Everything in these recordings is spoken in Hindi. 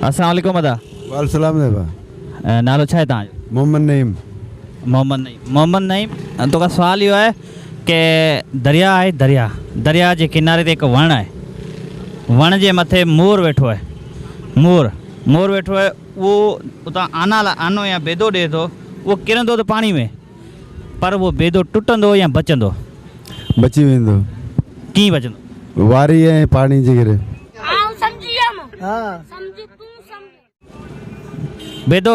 अस्सलाम वालेकुम अदा। वाल सलाम देबा। नालो छा है तव्हांजो? मोहम्मद नईम। मोहम्मद नईम तो का सवाल इहो आहे कि दरिया आहे, दरिया जे किनारे ते हिकु वणु आहे, वण जे मथे मोर वेठो आहे, मोर वेठो आहे। उहो उतां आनो या बेदो ॾिए थो, उहो किरंदो त पाणी में, पर उहो बेदो टुटंदो या बचंदो? बची वेंदो। कीअं बचंदो? वारी ऐं पाणी जे करे। बेदो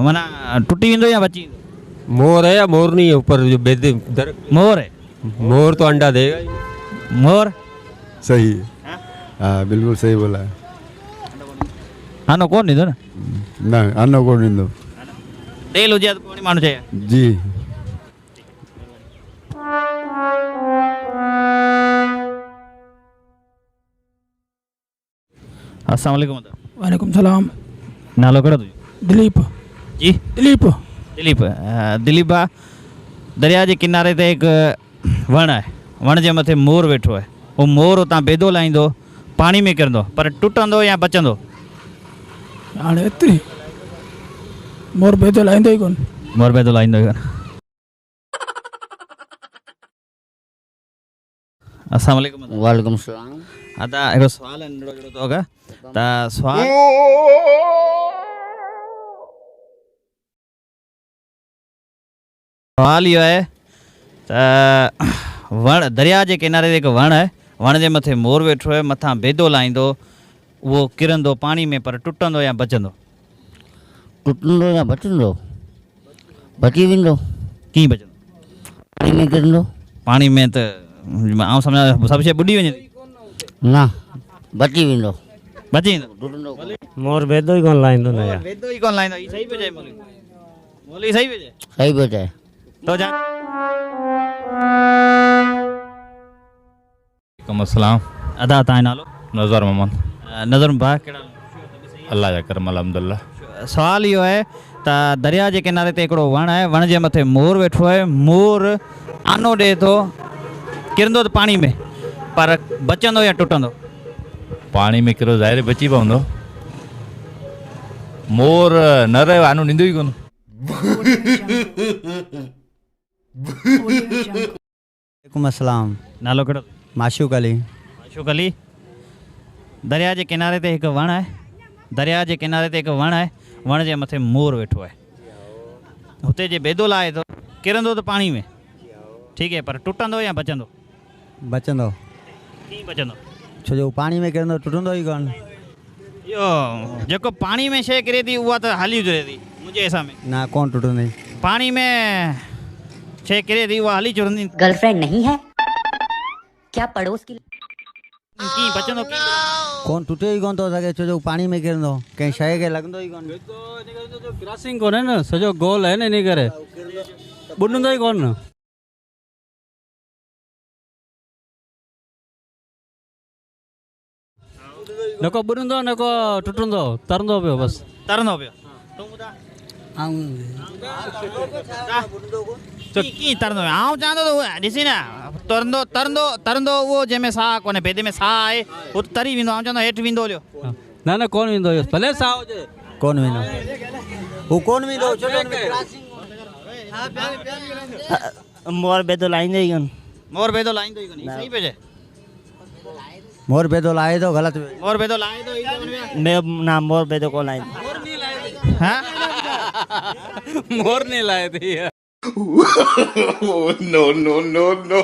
माना टुटी वेंदो या बची वेंदो? मोर है या मोर नहीं है ऊपर जो बेदे मोर है। मोर तो अंडा देगा ही। मोर सही है। हाँ बिल्कुल सही बोला है। आनो कोन ॾींदो न? न आनो कोन ॾींदो। ॾेल हुजे त कोन माण्हू चए। जी। अस्सलाम वालेकुम। वालेकुम सलाम। नालो कहिड़ो तुंहिंजो? दिलीप। जी दिलीप। दिलीप भाउ, दरिया जे किनारे ते हिकु वणु आहे, वण जे मथे मोर वेठो आहे। उहो मोर उतां बेदो लाहींदो, पाणी में किरंदो, पर टुटंदो या बचंदो? हाणे एतिरी मोर बेदो लाहींदो ई कोन। मोर बेदो लाहींदो ई कोन। अस्सलाम वालेकुम। वालेकुम सलाम। अदा हिकिड़ो सुवालु आहे नंढिड़ो जहिड़ो तोखे, त सवाल इहो आहे त वण दरिया जे किनारे ते हिकु वणु आहे, वण जे मथे मोर वेठो आहे, मथां बेदो लाहींदो, उहो किरंदो पाणी में, पर टुटंदो या बचंदो? टुटंदो या बचंदो? बची वेंदो। कीअं बचंदो? पाणी में किरंदो। पाणी में त आउं सम्झां सभु शइ ॿुॾी वञे थी। न बची वेंदो। बची वेंदो। टुटंदो। मोर बेदो ही कोन लाइंदो न यार। बेदो ई कोन लाहींदो। ई सही पियो चए मौलवी। मौलवी सही पियो चए। सही बात है। तो जा अस्सलाम। अदा तव्हांजो नालो? नज़र मोहम्मद। नज़र भाउ कहिड़ा? अल्लाह जा करम अल्हम्दुलिल्लाह। सवाल इहो आहे त दरिया जे किनारे ते हिकिड़ो वणु आहे, वण जे मथे मोर वेठो आहे, मोर आनो ॾिए थो, किरंदो त पाणी में, पर बचंदो या टुटंदो? पाणी में किरो ज़ाहिर बची पवंदो। मोर न रहियो आनो ॾींदो ई कोन। वालेकुम अस्सलाम। नालो कहिड़ो? माशूक अली। माशूक अली। दरिया जे किनारे ते हिकु वणु आहे, दरिया जे किनारे ते हिकु वणु आहे, वण जे मथे मोर वेठो आहे, हुते जे बेदो लाहे थो, किरंदो त पाणी में, ठीकु आहे, पर टुटंदो या बचंदो? बचंदो। कीअं बचंदो? छो जो पाणी में किरंदो टुटंदो ई कोन। इहो जेको पाणी में शइ किरे थी उहा त हाली जुरे थी मुंहिंजे हिसाब में। ना कोन टुटंदी। पाणी में शइ किरे थी उहा हली चुरंदी। गर्लफ्रेंड नहीं है क्या? पड़ोस की कीअं बचंदो? कोन टुटे ई कोन थो सघे, छो जो पाणी में किरंदो, कंहिं शइ खे लॻंदो ई कोन। क्रॉसिंग कोन है न, सॼो गोल है न, इन करे ॿुॾंदो ई कोन न। न को ॿुॾंदो न को टुटंदो, तरंदो पियो बसि। तरंदो पियो। कीअं तरंदो? आउं चवंदो त ॾिसी न, तरंदो तरंदो तरंदो उहो जंहिंमें साह कोन्हे, बेदे में साह आहे, उहो तरी वेंदो। आउं चवंदो हेठि वेंदो हलियो। न न कोन वेंदो, भले साह हुजे कोन वेंदो, हू कोन वेंदो। मोर बेदो लाइंदो ही कोन। मोर बेदो लाहींदो ई कोन। सही पियो चए। मोर बेदो लाहे थो, ग़लति। मोर बेदो लाहे थो मैं ना मोर बेदो को लाइन। मोर नहीं लाए थे। No no no no.